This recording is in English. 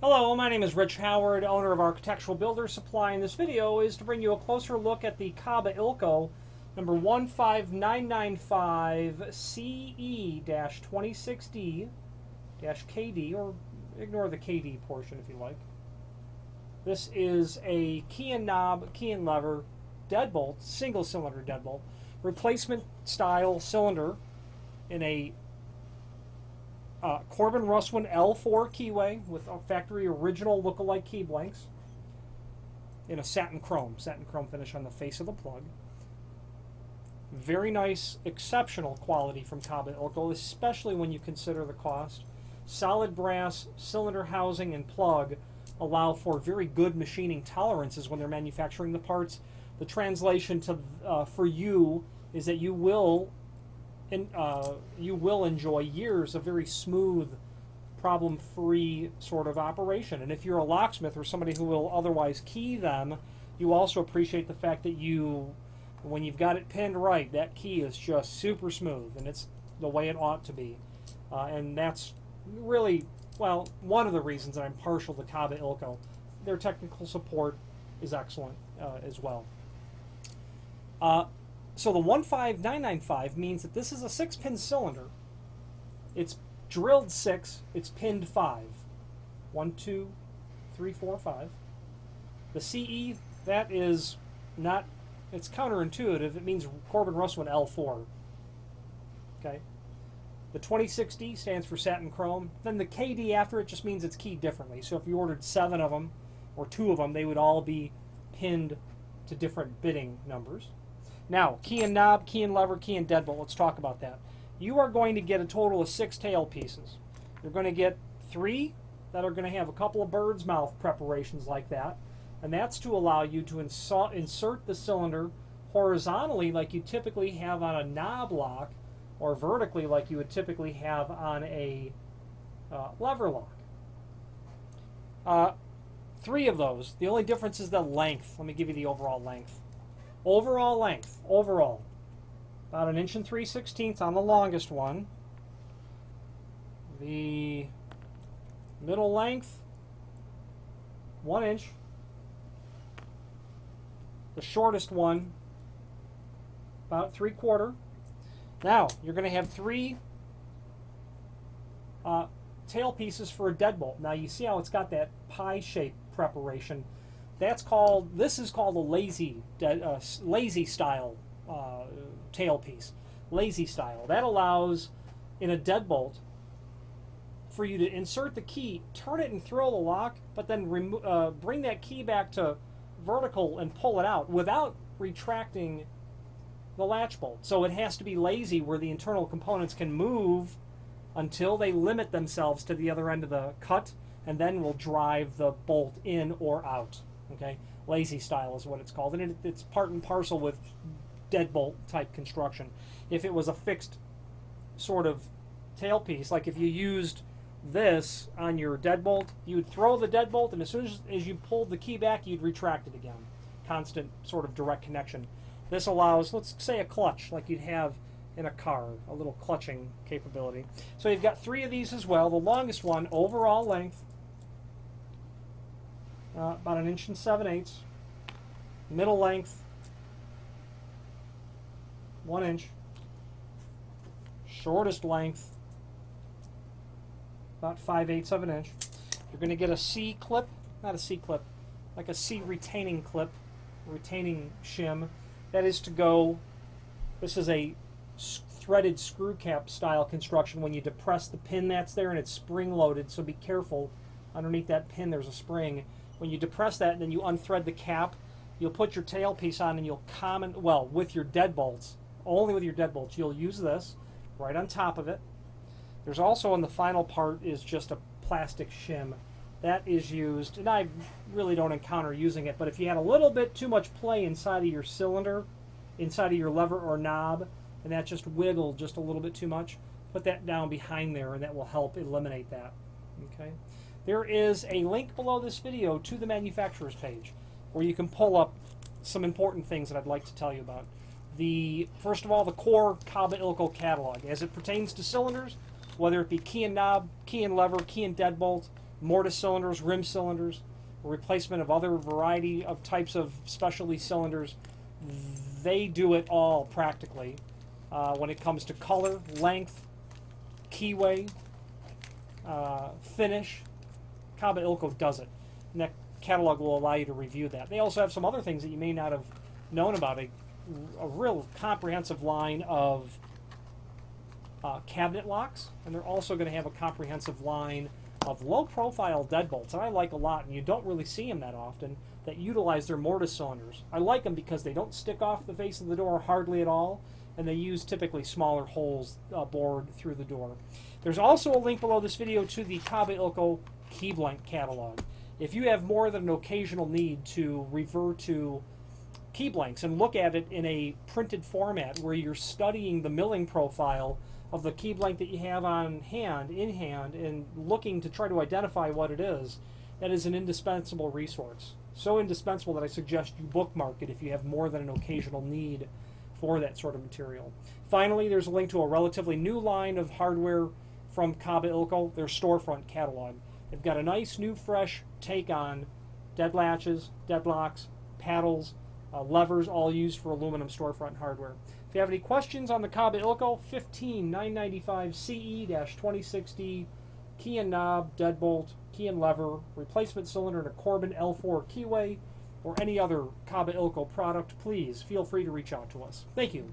Hello, my name is Rich Howard, owner of Architectural Builder Supply, and this video is to bring you a closer look at the Kaba Ilco number 15995 CE-26D-KD, or ignore the KD portion if you like. This is a key and knob, key and lever deadbolt, single cylinder deadbolt, replacement style cylinder in a Corbin Russwin L4 keyway with a factory original look-alike key blanks in a satin chrome finish on the face of the plug. Very nice, exceptional quality from Kaba Ilco, especially when you consider the cost. Solid brass cylinder housing and plug allow for very good machining tolerances when they're manufacturing the parts. The translation to for you is that you will enjoy years of very smooth, problem-free sort of operation. And if you're a locksmith or somebody who will otherwise key them, you also appreciate the fact that when you've got it pinned right, that key is just super smooth, and it's the way it ought to be. And that's really, well, one of the reasons that I'm partial to Kaba Ilco. Their technical support is excellent as well. So the 15995 means that this is a 6-pin cylinder. It's drilled 6, it's pinned 5. 1, 2, 3, 4, 5. The CE, that is not, it's counterintuitive. It means Corbin Russwin L4. Okay. The 26D stands for satin chrome. Then the KD after it just means it's keyed differently. So if you ordered 7 of them, or 2 of them, they would all be pinned to different bidding numbers. Now, key and knob, key and lever, key and deadbolt. Let's talk about that. You are going to get a total of 6 tail pieces. You're going to get 3 that are going to have a couple of bird's mouth preparations like that. And that's to allow you to insert the cylinder horizontally like you typically have on a knob lock, or vertically like you would typically have on a lever lock. 3 of those. The only difference is the length. Let me give you the overall length. Overall length, about 1 inch and 3/16 on the longest one. The middle length, 1 inch. The shortest one, about 3/4. Now, you're going to have 3 tail pieces for a deadbolt. Now, you see how it's got that pie shape preparation. This is called a lazy style tail piece. Lazy style. That allows, in a deadbolt, for you to insert the key, turn it and throw the lock, but then bring that key back to vertical and pull it out without retracting the latch bolt. So it has to be lazy, where the internal components can move until they limit themselves to the other end of the cut, and then will drive the bolt in or out. Okay, lazy style is what it's called, and it's part and parcel with deadbolt type construction. If it was a fixed sort of tailpiece, like if you used this on your deadbolt, you would throw the deadbolt, and as soon as you pulled the key back, you'd retract it again. Constant sort of direct connection. This allows, let's say, a clutch like you'd have in a car, a little clutching capability. So you've got 3 of these as well. The longest one, overall length, about 1 inch and 7/8. Middle length, 1 inch. Shortest length, about 5/8 of an inch. You're going to get a C clip, not a C clip, like a C retaining clip, retaining shim. That is to go, this is a threaded screw cap style construction. When you depress the pin that's there, and it's spring loaded, so be careful. Underneath that pin there's a spring. When you depress that and then you unthread the cap, you'll put your tail piece on, and you'll with your deadbolts, only with your deadbolts, you'll use this right on top of it. There's also, in the final part, is just a plastic shim. That is used, and I really don't encounter using it, but if you had a little bit too much play inside of your cylinder, inside of your lever or knob, and that just wiggled just a little bit too much, put that down behind there, and that will help eliminate that. Okay. There is a link below this video to the manufacturer's page where you can pull up some important things that I'd like to tell you about. First of all, the core Kaba Ilco catalog. As it pertains to cylinders, whether it be key and knob, key and lever, key and deadbolt, mortise cylinders, rim cylinders, replacement of other variety of types of specialty cylinders. They do it all practically. When it comes to color, length, keyway, finish, Kaba Ilco does it. And that catalog will allow you to review that. They also have some other things that you may not have known about. A real comprehensive line of cabinet locks, and they're also going to have a comprehensive line of low-profile deadbolts, and I like a lot, and you don't really see them that often, that utilize their mortise cylinders. I like them because they don't stick off the face of the door hardly at all, and they use typically smaller holes bored through the door. There's also a link below this video to the Kaba Ilco key blank catalog. If you have more than an occasional need to revert to key blanks and look at it in a printed format where you're studying the milling profile of the key blank that you have on hand, in hand, and looking to try to identify what it is, that is an indispensable resource. So indispensable that I suggest you bookmark it if you have more than an occasional need for that sort of material. Finally, there's a link to a relatively new line of hardware from Kaba Ilco, their storefront catalog. They've got a nice, new, fresh take on dead latches, deadlocks, paddles, levers, all used for aluminum storefront hardware. If you have any questions on the Kaba Ilco 15995 CE-2060 key and knob, deadbolt, key and lever, replacement cylinder, and a Corbin L4 keyway, or any other Kaba Ilco product, please feel free to reach out to us. Thank you.